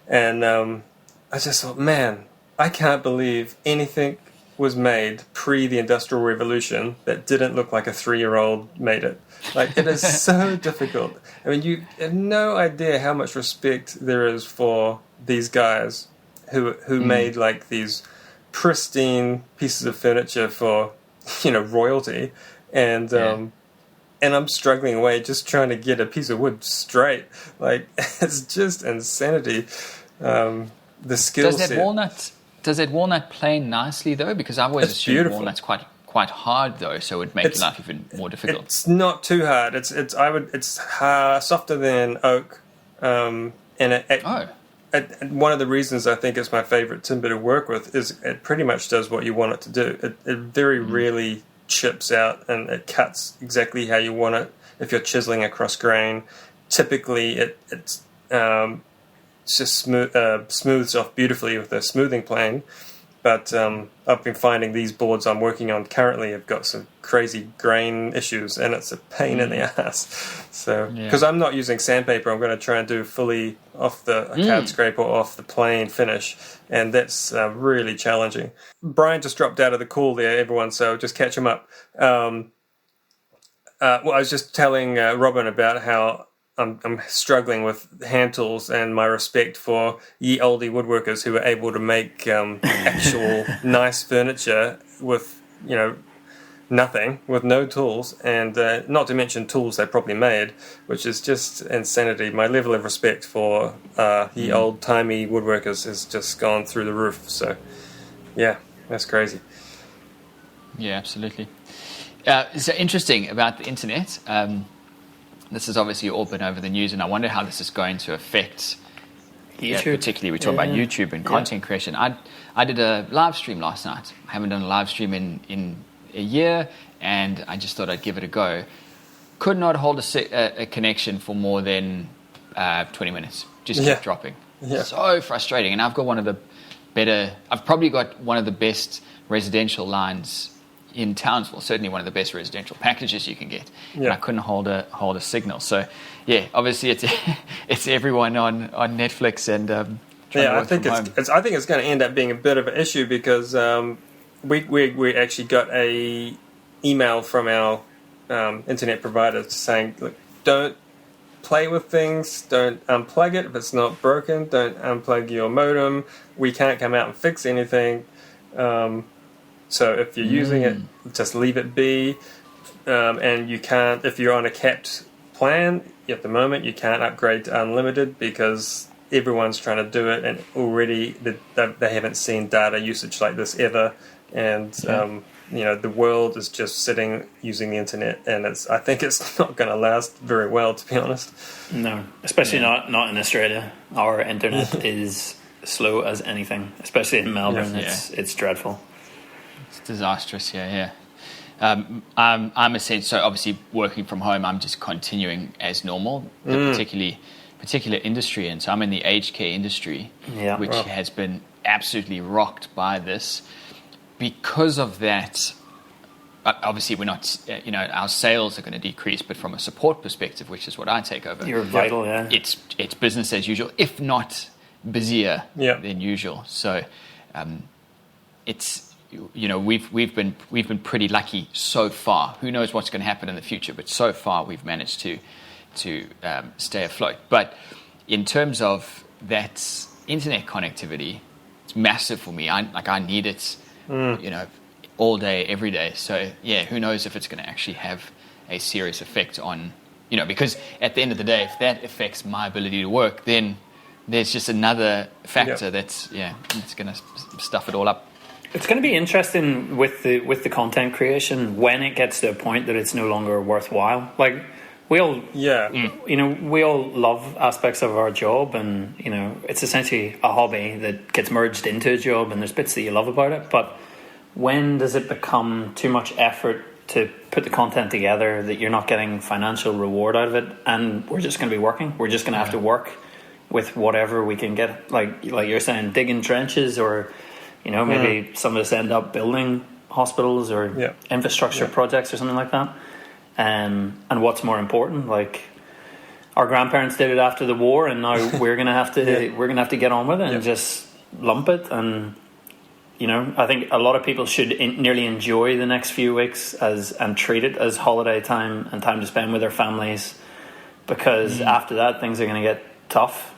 Speaker 2: and I just thought, man, I can't believe anything was made pre the Industrial Revolution that didn't look like a 3-year-old made it. It is so difficult. I mean, you have no idea how much respect there is for these guys who made these pristine pieces of furniture for royalty, and I'm struggling away just trying to get a piece of wood straight. It's just insanity. The skill set.
Speaker 1: Does that walnut plane nicely though? Because I've always assumed
Speaker 2: beautiful.
Speaker 1: Walnut's quite hard though, so it would make life even more difficult.
Speaker 2: It's not too hard. It's softer than oak, and one of the reasons I think it's my favorite timber to work with is it pretty much does what you want it to do. It very rarely chips out, and it cuts exactly how you want it. If you're chiseling across grain, typically it's just smooths off beautifully with a smoothing plane. But I've been finding these boards I'm working on currently have got some crazy grain issues, and it's a pain in the ass. So, because I'm not using sandpaper, I'm going to try and do fully off the card scraper or off the plane finish, and that's really challenging. Bryan just dropped out of the call there, everyone, so just catch him up. I was just telling Robin about how I'm struggling with hand tools, and my respect for ye olde woodworkers who are able to make actual nice furniture with nothing, with no tools, and not to mention tools they probably made, which is just insanity. My level of respect for ye old timey woodworkers has just gone through the roof. So yeah, that's crazy.
Speaker 1: Yeah, absolutely. So interesting about the internet. This has obviously all been over the news, and I wonder how this is going to affect YouTube. Particularly, we talk about YouTube and content creation. I did a live stream last night. I haven't done a live stream in a year, and I just thought I'd give it a go. Could not hold a connection for more than 20 minutes. Just kept dropping. Yeah. So frustrating. And I've probably got one of the best residential lines in Townsville, certainly one of the best residential packages you can get, and I couldn't hold a signal. So, obviously it's everyone on Netflix and
Speaker 2: I think it's going to end up being a bit of an issue because we actually got a email from our internet provider saying, look, don't play with things, don't unplug it if it's not broken, don't unplug your modem. We can't come out and fix anything. So if you're using it, just leave it be. And you can't, if you're on a capped plan at the moment, you can't upgrade to unlimited because everyone's trying to do it, and already they haven't seen data usage like this ever, and the world is just sitting using the internet, and I think it's not going to last very well, to be honest.
Speaker 3: No, especially not in Australia. Our internet is slow as anything, especially in Melbourne. It's dreadful.
Speaker 1: It's disastrous. I'm essentially, so obviously working from home, I'm just continuing as normal, the particular industry. And so I'm in the aged care industry, which has been absolutely rocked by this. Because of that, obviously we're not, our sales are going to decrease, but from a support perspective, which is what I take over.
Speaker 3: You're vital,
Speaker 1: It's business as usual, if not busier than usual. So it's, we've been pretty lucky so far. Who knows what's going to happen in the future? But so far we've managed to stay afloat. But in terms of that internet connectivity, it's massive for me. I need it, all day, every day. So who knows if it's going to actually have a serious effect on, because at the end of the day, if that affects my ability to work, then there's just another factor that's it's going to stuff it all up.
Speaker 3: It's going to be interesting with the content creation when it gets to a point that it's no longer worthwhile. Like we all, we all love aspects of our job, and it's essentially a hobby that gets merged into a job, and there's bits that you love about it. But when does it become too much effort to put the content together that you're not getting financial reward out of it, and we're just going to be working? We're just going to have to work with whatever we can get, like you're saying, digging trenches, or maybe some of us end up building hospitals or infrastructure projects or something like that. And what's more important, like our grandparents did it after the war, and now we're gonna have to get on with it and just lump it. And I think a lot of people should nearly enjoy the next few weeks and treat it as holiday time and time to spend with their families, because after that things are going to get tough.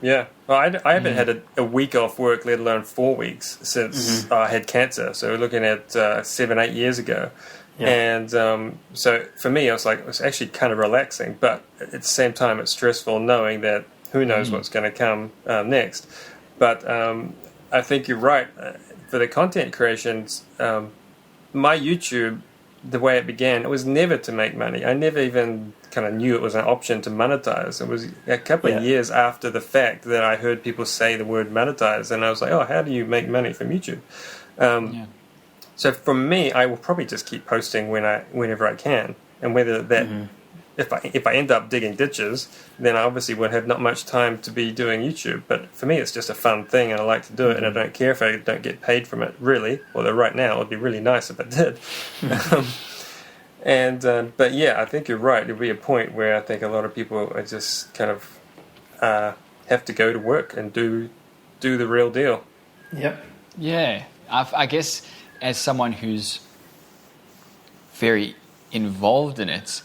Speaker 2: Yeah, well, I haven't had a week off work, let alone 4 weeks, since I had cancer. So we're looking at 7-8 years ago. Yeah. And so for me, I was like, it's actually kind of relaxing, but at the same time, it's stressful knowing that who knows what's going to come next. But I think you're right. For the content creations, my YouTube, the way it began, it was never to make money. I never even kind of knew it was an option to monetize. It was a couple of years after the fact that I heard people say the word monetize, and I was like, oh, how do you make money from YouTube? So for me, I will probably just keep posting whenever I can, and whether that if I end up digging ditches, then I obviously would have not much time to be doing YouTube. But for me, it's just a fun thing, and I like to do it, and I don't care if I don't get paid from it, really. Although right now, it would be really nice if I did. But yeah, I think you're right. There'll be a point where I think a lot of people are just kind of have to go to work and do the real deal.
Speaker 3: Yep.
Speaker 1: Yeah, I guess as someone who's very involved in it,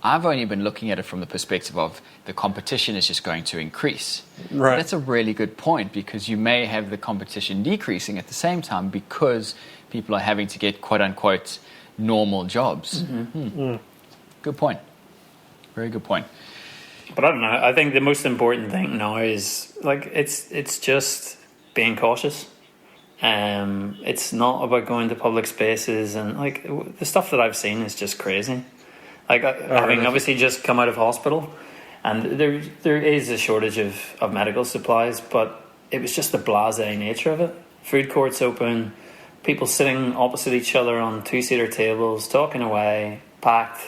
Speaker 1: I've only been looking at it from the perspective of the competition is just going to increase.
Speaker 2: Right.
Speaker 1: That's a really good point, because you may have the competition decreasing at the same time because people are having to get quote-unquote normal jobs. Good point. Very good point.
Speaker 3: But I don't know. I think the most important thing now is it's just being cautious. It's not about going to public spaces, and the stuff that I've seen is just crazy. Having obviously just come out of hospital, and there is a shortage of medical supplies, but it was just the blasé nature of it. Food courts open, people sitting opposite each other on 2-seater tables, talking away, packed.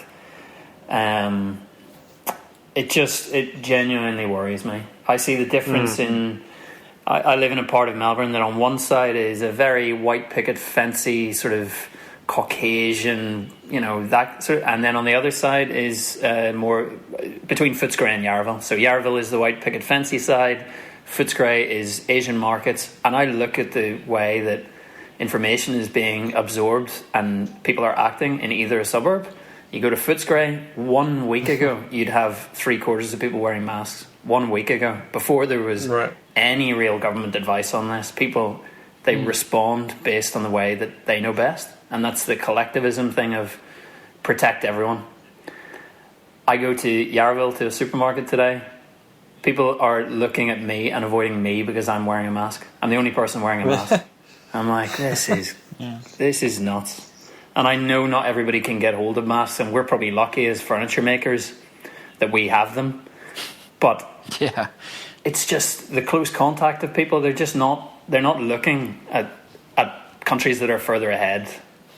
Speaker 3: It genuinely worries me. I see the difference in. I live in a part of Melbourne that on one side is a very white picket fencey sort of Caucasian, that sort of, and then on the other side is more between Footscray and Yarraville. So Yarraville is the white picket fencey side, Footscray is Asian markets, and I look at the way that information is being absorbed and people are acting in either a suburb. You go to Footscray, 1 week ago, you'd have 3/4 of people wearing masks. 1 week ago, before there was any real government advice on this, people, they respond based on the way that they know best. And that's the collectivism thing of protect everyone. I go to Yarraville to a supermarket today. people are looking at me and avoiding me because I'm wearing a mask. I'm the only person wearing a mask. I'm like, this is nuts. And I know not everybody can get hold of masks, and we're probably lucky as furniture makers that we have them. But
Speaker 1: Yeah.
Speaker 3: it's just the close contact of people. They're not looking at countries that are further ahead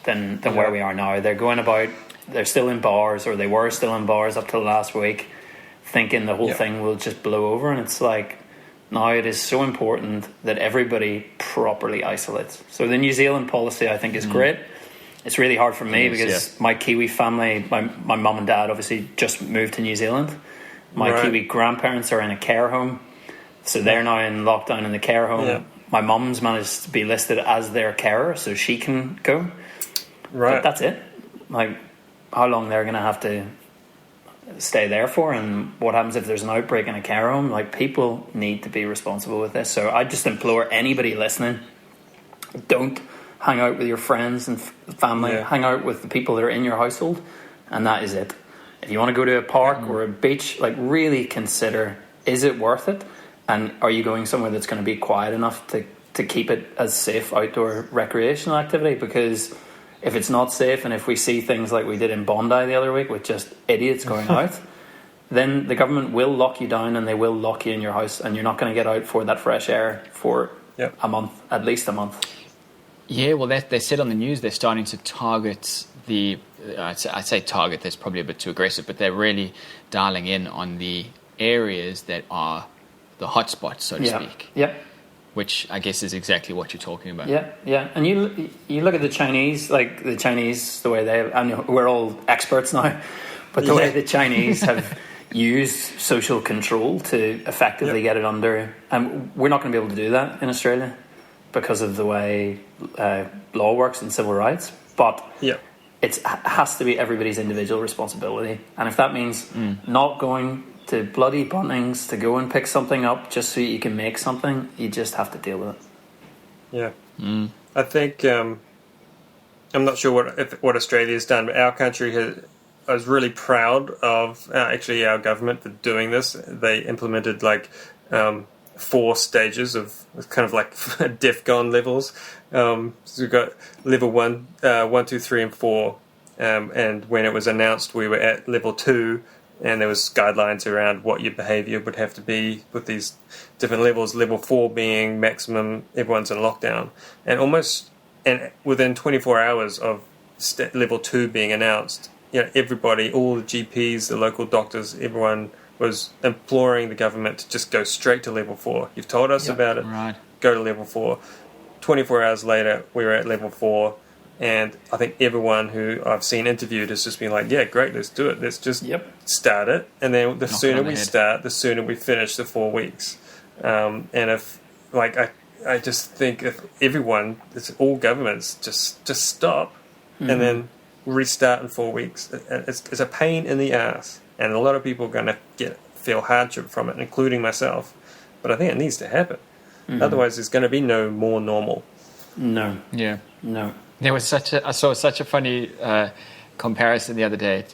Speaker 3: than where we are now. They're going about, they're still in bars, or they were still in bars up till last week, thinking the whole thing will just blow over. And it's like, now it is so important that everybody properly isolates. So the New Zealand policy, I think, is great. It's really hard for me because my Kiwi family, my mum and dad obviously just moved to New Zealand. My Kiwi grandparents are in a care home, so they're now in lockdown in the care home. Yeah. My mum's managed to be listed as their carer, so she can go. Right. But that's it. Like, how long they're going to have to stay there for, and what happens if there's an outbreak in a care home. Like, people need to be responsible with this. So I just implore anybody listening, don't hang out with your friends and family. Hang out with the people that are in your household, and that is it. If you want to go to a park or a beach, like, really consider, is it worth it? And are you going somewhere that's going to be quiet enough to keep it as safe outdoor recreational activity? Because if it's not safe, and if we see things like we did in Bondi the other week with just idiots going out, then the government will lock you down and they will lock you in your house, and you're not going to get out for that fresh air for a month, at least a month.
Speaker 1: Yeah, well, they said on the news they're starting to target I'd say target, that's probably a bit too aggressive, but they're really dialing in on the areas that are the hotspots, so to speak.
Speaker 3: Yep.
Speaker 1: Which I guess is exactly what you're talking about.
Speaker 3: Yeah. And you look at the Chinese, the way they, and we're all experts now, but the way the Chinese have used social control to effectively get it under, and we're not going to be able to do that in Australia because of the way law works and civil rights. But it has to be everybody's individual responsibility. And if that means not going to bloody Bunnings to go and pick something up just so you can make something, you just have to deal with it.
Speaker 2: Yeah. I think I'm not sure what Australia's done, but our country I was really proud of actually our government for doing this. They implemented 4 stages of kind of like DEFCON levels. So we've got level 1, 2, 3, and 4. And when it was announced, we were at level 2. And there was guidelines around what your behaviour would have to be with these different levels. Level 4 being maximum, everyone's in lockdown. And within 24 hours of level 2 being announced, everybody, all the GPs, the local doctors, everyone was imploring the government to just go straight to level 4. You've told us about it. Right. Go to level 4. 24 hours later, we were at level 4. And I think everyone who I've seen interviewed has just been like, yeah, great, let's do it. Let's just start it. And then the sooner we start, the sooner we finish the 4 weeks. And if, I just think if everyone, it's all governments, just stop and then restart in 4 weeks. It's a pain in the ass. And a lot of people are going to feel hardship from it, including myself. But I think it needs to happen. Otherwise, there's going to be no more normal.
Speaker 3: No.
Speaker 1: Yeah.
Speaker 3: No.
Speaker 1: I saw such a funny comparison the other day.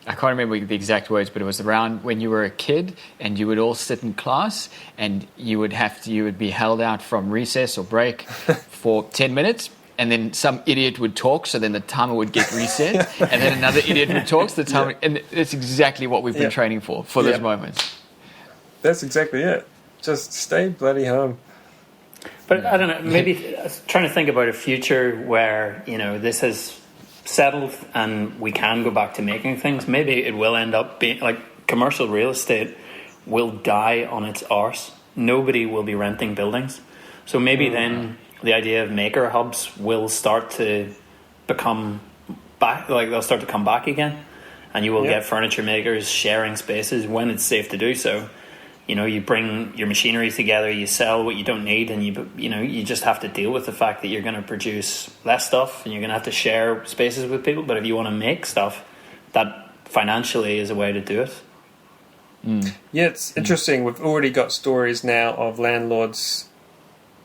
Speaker 1: I can't remember the exact words, but it was around when you were a kid and you would all sit in class and you would be held out from recess or break for 10 minutes. And then some idiot would talk, so then the timer would get reset, and then another idiot would talk, so the timer, and it's exactly what we've been training for those moments.
Speaker 2: That's exactly it. Just stay bloody home.
Speaker 3: But I don't know, maybe trying to think about a future where, this has settled and we can go back to making things. Maybe it will end up being like commercial real estate will die on its arse. Nobody will be renting buildings. So maybe then the idea of maker hubs will start to become back, they'll start to come back again, and you will get furniture makers sharing spaces when it's safe to do so. You bring your machinery together, you sell what you don't need, and you just have to deal with the fact that you're going to produce less stuff and you're going to have to share spaces with people. But if you want to make stuff, that financially is a way to do it.
Speaker 2: Yeah, it's interesting. We've already got stories now of landlords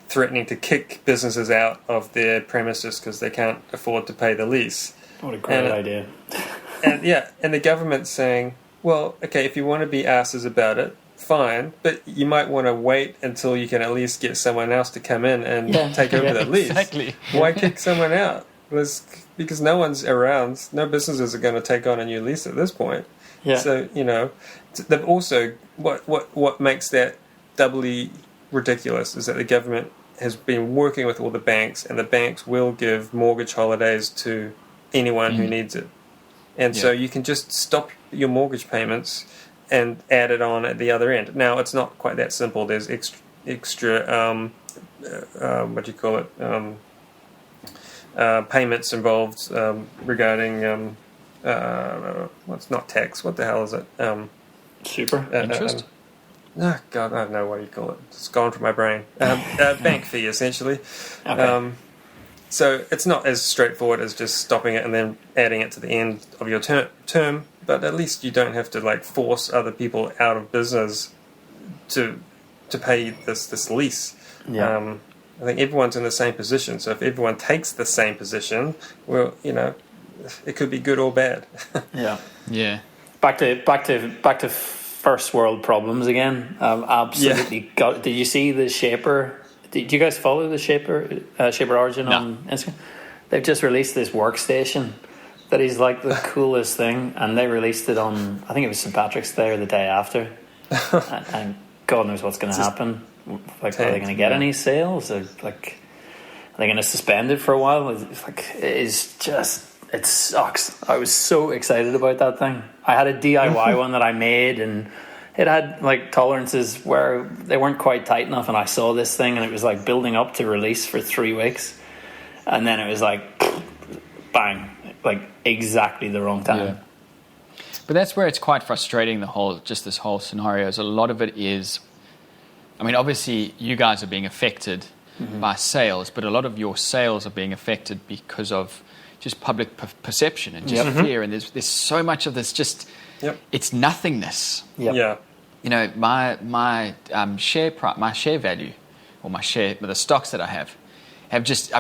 Speaker 2: threatening to kick businesses out of their premises because they can't afford to pay the lease.
Speaker 3: What a great idea.
Speaker 2: And the government's saying, well, okay, if you want to be asses about it, fine, but you might want to wait until you can at least get someone else to come in and take over the lease.
Speaker 1: Exactly.
Speaker 2: Why kick someone out? Because no one's around. No businesses are going to take on a new lease at this point.
Speaker 3: Yeah.
Speaker 2: So, they've also, what makes that doubly ridiculous is that the government has been working with all the banks, and the banks will give mortgage holidays to anyone who needs it. And so you can just stop your mortgage payments and add it on at the other end. Now, it's not quite that simple. There's extra what do you call it? Payments involved regarding what's not tax. What the hell is it?
Speaker 3: Super.
Speaker 1: Interest?
Speaker 2: Oh, God, I don't know what you call it. It's gone from my brain. Bank fee, essentially.
Speaker 3: Okay.
Speaker 2: So it's not as straightforward as just stopping it and then adding it to the end of your term, but at least you don't have to force other people out of business to pay this lease.
Speaker 3: Yeah.
Speaker 2: I think everyone's in the same position. So if everyone takes the same position, well, it could be good or bad.
Speaker 3: Yeah.
Speaker 1: Yeah.
Speaker 3: Back to first world problems again. Absolutely. Did you see the Shaper? Did you guys follow the Shaper Origin on Instagram? They've just released this workstation that is like the coolest thing, and they released it on, I think it was St. Patrick's Day or the day after, and God knows what's going to happen. Are they going to get any sales? Or are they going to suspend it for a while? It sucks. I was so excited about that thing. I had a DIY one that I made, and it had tolerances where they weren't quite tight enough, and I saw this thing and it was building up to release for 3 weeks, and then it was bang, exactly the wrong time.
Speaker 1: Yeah. But that's where it's quite frustrating, this whole scenario. Is a lot of it is, obviously you guys are being affected by sales, but a lot of your sales are being affected because of just public perception and just fear, and there's so much of this it's nothingness.
Speaker 2: Yeah.
Speaker 1: My share value, or the stocks that I have just,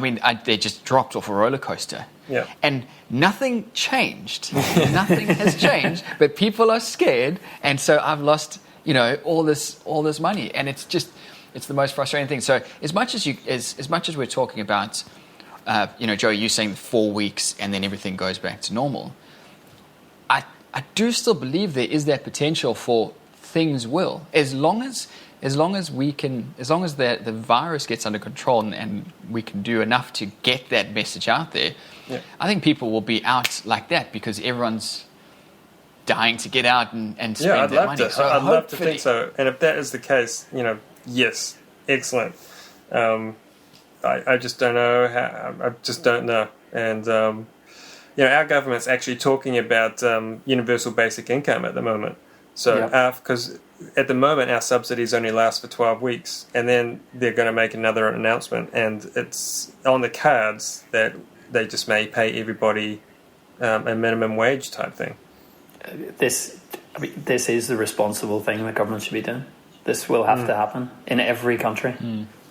Speaker 1: they just dropped off a roller coaster.
Speaker 2: Yeah.
Speaker 1: And nothing changed. Nothing has changed, but people are scared, and so I've lost, all this money, and it's the most frustrating thing. So as much as we're talking about, Joey, you saying 4 weeks and then everything goes back to normal, I do still believe there is that potential for things will, as long as the virus gets under control and we can do enough to get that message out there. Yeah. I think people will be out like that because everyone's dying to get out and spend their money. So
Speaker 2: I'd love to think so. And if that is the case, yes, excellent. I just don't know how. I just don't know. And our government's actually talking about universal basic income at the moment. So, because at the moment our subsidies only last for 12 weeks, and then they're going to make another announcement, and it's on the cards that they just may pay everybody a minimum wage type thing.
Speaker 3: This is the responsible thing the government should be doing. This will have to happen in every country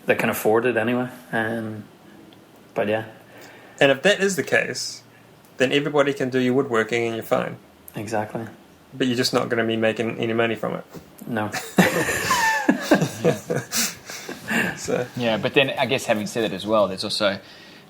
Speaker 3: that can afford it anyway. But yeah.
Speaker 2: And if that is the case, then everybody can do your woodworking and you're fine.
Speaker 3: Exactly.
Speaker 2: But you're just not going to be making any money from it.
Speaker 3: No.
Speaker 1: But then I guess having said it as well, there's also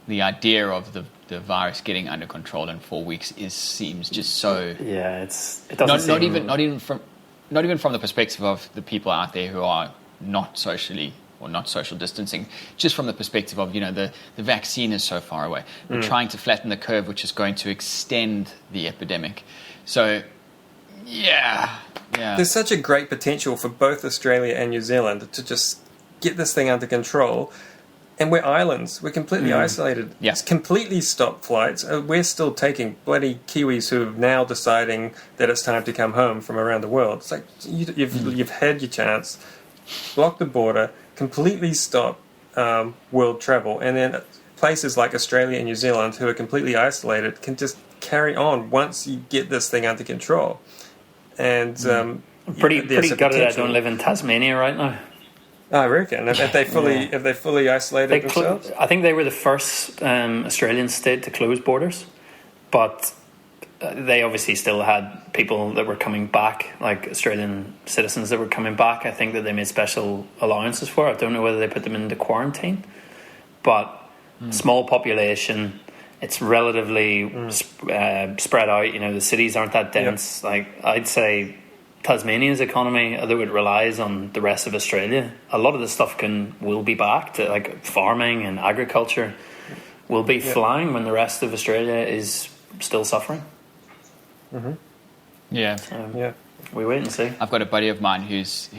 Speaker 1: the idea of the virus getting under control in 4 weeks seems just so.
Speaker 3: Yeah, it doesn't seem...
Speaker 1: not even from the perspective of the people out there who are not socially or not social distancing, just from the perspective of the vaccine is so far away. We're trying to flatten the curve, which is going to extend the epidemic. So. Yeah.
Speaker 2: There's such a great potential for both Australia and New Zealand to just get this thing under control. And we're islands. We're completely isolated.
Speaker 1: Yeah.
Speaker 2: It's completely stopped flights. We're still taking bloody Kiwis who are now deciding that it's time to come home from around the world. It's like you've had your chance. Block the border. Completely stop world travel. And then places like Australia and New Zealand who are completely isolated can just carry on once you get this thing under control. And
Speaker 3: pretty gutted I don't live in Tasmania right now.
Speaker 2: I reckon. Have they fully isolated themselves?
Speaker 3: I think they were the first Australian state to close borders, but they obviously still had people that were coming back, like Australian citizens that were coming back. I think that they made special allowances for. I don't know whether they put them into quarantine, but small population. It's relatively spread out. The cities aren't that dense.
Speaker 2: Yep.
Speaker 3: Like I'd say, Tasmania's economy, although it relies on the rest of Australia, a lot of the stuff will be back to like farming and agriculture will be flying when the rest of Australia is still suffering.
Speaker 2: Mm-hmm.
Speaker 1: Yeah.
Speaker 3: So, we wait and see.
Speaker 1: I've got a buddy of mine who's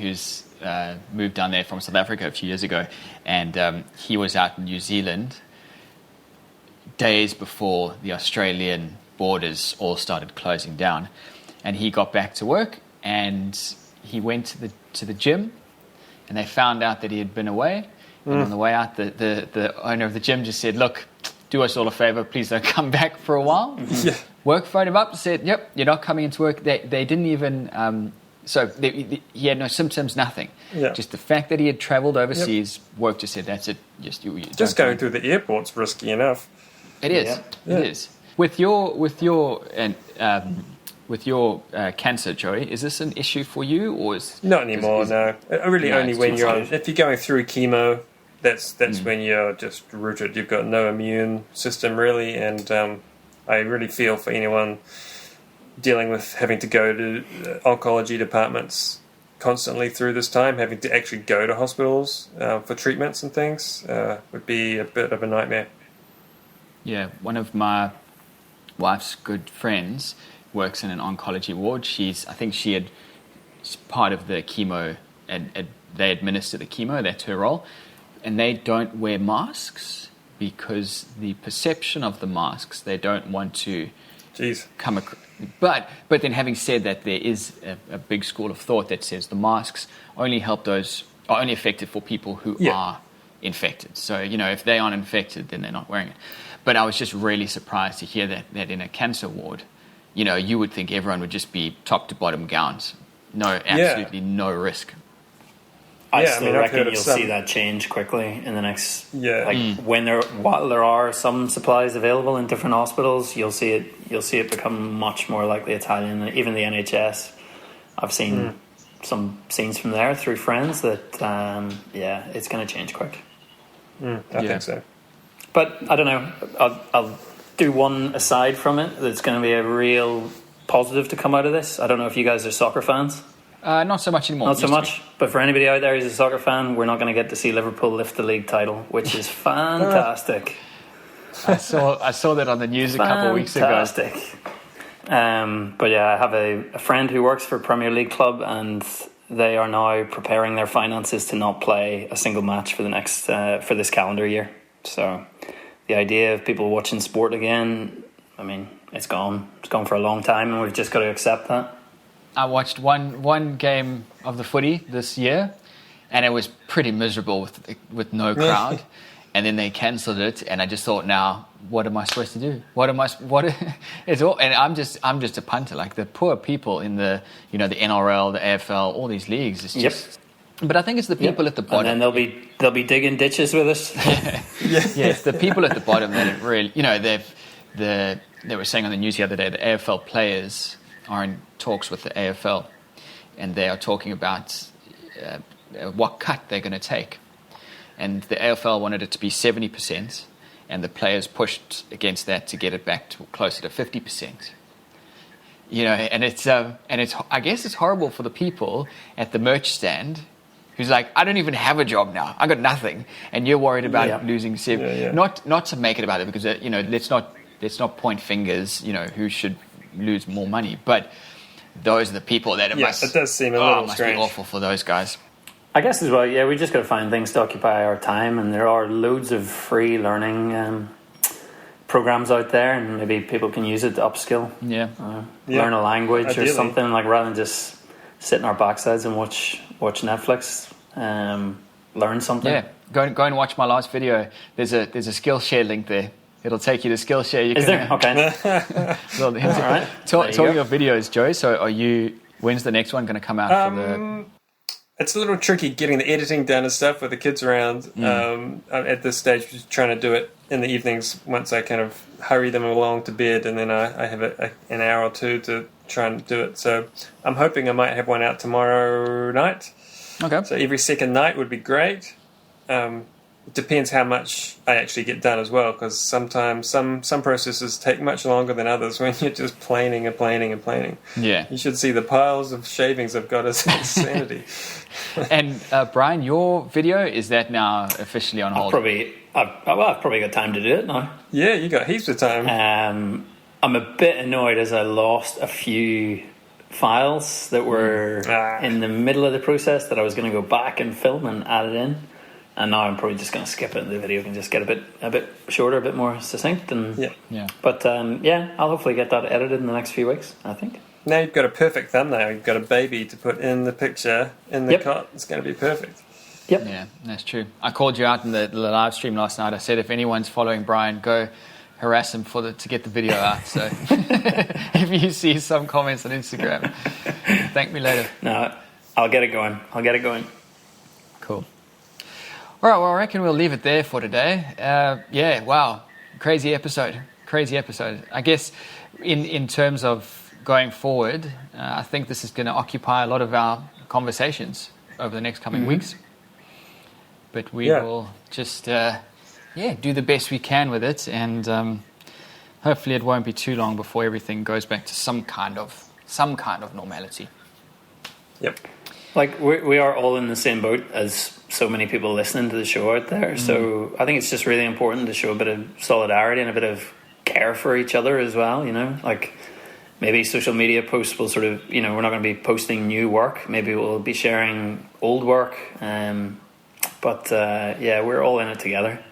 Speaker 1: moved down there from South Africa a few years ago, and he was out in New Zealand days before the Australian borders all started closing down, and he got back to work and he went to the gym, and they found out that he had been away. And on the way out, the owner of the gym just said, "Look, do us all a favor, please don't come back for a while."
Speaker 2: Yeah.
Speaker 1: Work phoned him up and said, "Yep, you're not coming into work." They didn't even, he had no symptoms, nothing.
Speaker 2: Yeah.
Speaker 1: Just the fact that he had travelled overseas, work just said, "That's it." You
Speaker 2: Just going through the airport's risky enough.
Speaker 1: It is.
Speaker 2: Yeah.
Speaker 1: It is. With your cancer, Joey, is this an issue for you, or is
Speaker 2: Not anymore? No, really only when if you're going through chemo. That's when you're just rooted. You've got no immune system really, and I really feel for anyone dealing with having to go to oncology departments constantly through this time, having to actually go to hospitals for treatments and things would be a bit of a nightmare.
Speaker 1: Yeah, one of my wife's good friends works in an oncology ward. I think she's part of the chemo, and they administer the chemo. That's her role. And they don't wear masks because the perception of the masks, they don't want to come across. But then having said that, there is a big school of thought that says the masks are only effective for people who are infected. So, if they aren't infected, then they're not wearing it. But I was just really surprised to hear that in a cancer ward, you would think everyone would just be top to bottom gowns. No, absolutely no risk.
Speaker 3: I reckon you'll see that change quickly in the next. While there are some supplies available in different hospitals, you'll see it become much more like the Italian, even the NHS. I've seen some scenes from there through friends that it's going to change quick.
Speaker 2: I think so.
Speaker 3: But I don't know. I'll do one aside from it. That's going to be a real positive to come out of this. I don't know if you guys are soccer fans.
Speaker 1: Not so much anymore.
Speaker 3: Not so much. But for anybody out there who's a soccer fan, we're not going to get to see Liverpool lift the league title, which is fantastic.
Speaker 1: I saw that on the news a couple of weeks ago.
Speaker 3: Fantastic. But I have a friend who works for a Premier League club, and they are now preparing their finances to not play a single match for the next for this calendar year. So the idea of people watching sport again, it's gone. It's gone for a long time, and we've just got to accept that.
Speaker 1: I watched one game of the footy this year, and it was pretty miserable with no crowd. And then they cancelled it, and I just thought, now what am I supposed to do? It's all, and I'm just a punter. Like the poor people in the the NRL, the AFL, all these leagues. It's just. But I think it's the people at the bottom.
Speaker 3: And then they'll be digging ditches with us.
Speaker 1: It's the people at the bottom that it really they were saying on the news the other day, the AFL players are in talks with the AFL, and they are talking about what cut they're going to take. And the AFL wanted it to be 70%, and the players pushed against that to get it back to closer to 50%. And it's I guess it's horrible for the people at the merch stand who's like, I don't even have a job now. I got nothing, and you're worried about losing 7. Not to make it about it, because let's not point fingers. Who should lose more money, but those are the people that it
Speaker 2: does seem a little
Speaker 1: must
Speaker 2: strange.
Speaker 1: be awful for those guys.
Speaker 3: I guess as well, we just got to find things to occupy our time, and there are loads of free learning programs out there, and maybe people can use it to upskill. Learn a language ideally, or something, like rather than just sit in our backsides and watch Netflix. Learn something.
Speaker 1: Yeah, go and watch my last video. There's a Skillshare link there. It'll take you to Skillshare.
Speaker 3: Is there? Okay.
Speaker 1: All right. Talking of videos, Joey. So when's the next one going to come out?
Speaker 2: it's a little tricky getting the editing done and stuff with the kids around. I'm at this stage just trying to do it in the evenings once I kind of hurry them along to bed, and then I have an hour or two to try and do it. So I'm hoping I might have one out tomorrow night.
Speaker 1: Okay.
Speaker 2: So every second night would be great. It depends how much I actually get done as well, because sometimes some processes take much longer than others when you're just planing and planing and planing.
Speaker 1: Yeah.
Speaker 2: You should see the piles of shavings I've got as insanity.
Speaker 1: And Bryan, your video, is that now officially on hold?
Speaker 3: I've probably got time to do it now.
Speaker 2: Yeah, you got heaps of time.
Speaker 3: I'm a bit annoyed as I lost a few files that were in the middle of the process that I was going to go back and film and add it in. And now I'm probably just going to skip it. The video can just get a bit shorter, a bit more succinct. And
Speaker 2: yeah.
Speaker 3: But I'll hopefully get that edited in the next few weeks, I think.
Speaker 2: Now you've got a perfect thumbnail. You've got a baby to put in the picture in the cot. It's going to be perfect.
Speaker 3: Yep.
Speaker 1: Yeah, that's true. I called you out in the live stream last night. I said if anyone's following Bryan, go harass him to get the video out. So if you see some comments on Instagram, thank me later.
Speaker 3: No, I'll get it going.
Speaker 1: Cool. All right, well, I reckon we'll leave it there for today. Wow. Crazy episode. I guess in terms of going forward, I think this is going to occupy a lot of our conversations over the next coming weeks. But we will just do the best we can with it, and hopefully it won't be too long before everything goes back to some kind of normality.
Speaker 2: Yep.
Speaker 3: Like we are all in the same boat as so many people listening to the show out there. So I think it's just really important to show a bit of solidarity and a bit of care for each other as well. You know, like maybe social media posts will sort of, we're not going to be posting new work. Maybe we'll be sharing old work. But we're all in it together.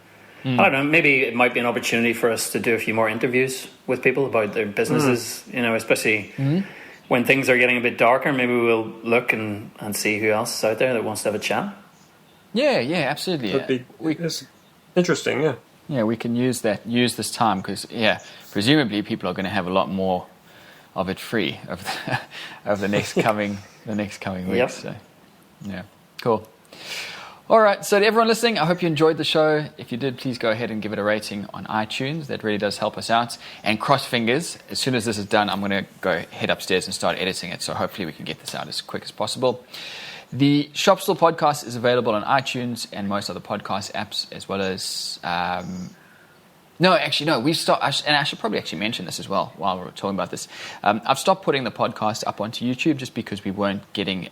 Speaker 3: I don't know, maybe it might be an opportunity for us to do a few more interviews with people about their businesses, especially when things are getting a bit darker. Maybe we'll look and see who else is out there that wants to have a chat.
Speaker 1: Yeah, absolutely.
Speaker 2: It's interesting, yeah.
Speaker 1: Yeah, we can use this time because, presumably people are going to have a lot more of it free over the next coming weeks.
Speaker 3: Yep.
Speaker 1: So, yeah, cool. All right, so to everyone listening, I hope you enjoyed the show. If you did, please go ahead and give it a rating on iTunes. That really does help us out. And cross fingers, as soon as this is done, I'm going to go head upstairs and start editing it. So hopefully we can get this out as quick as possible. The Shop Stool Podcast is available on iTunes and most other podcast apps, as well as... we've stopped, and I should probably actually mention this as well while we're talking about this. I've stopped putting the podcast up onto YouTube just because we weren't getting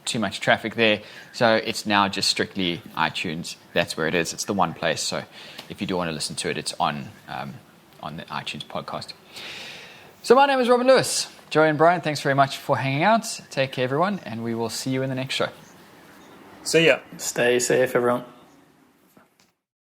Speaker 1: too much traffic there. So it's now just strictly iTunes. That's where it is. It's the one place. So if you do want to listen to it, it's on the iTunes podcast. So my name is Robin Lewis. Joey and Bryan, thanks very much for hanging out. Take care, everyone, and we will see you in the next show.
Speaker 2: See ya.
Speaker 3: Stay safe, everyone.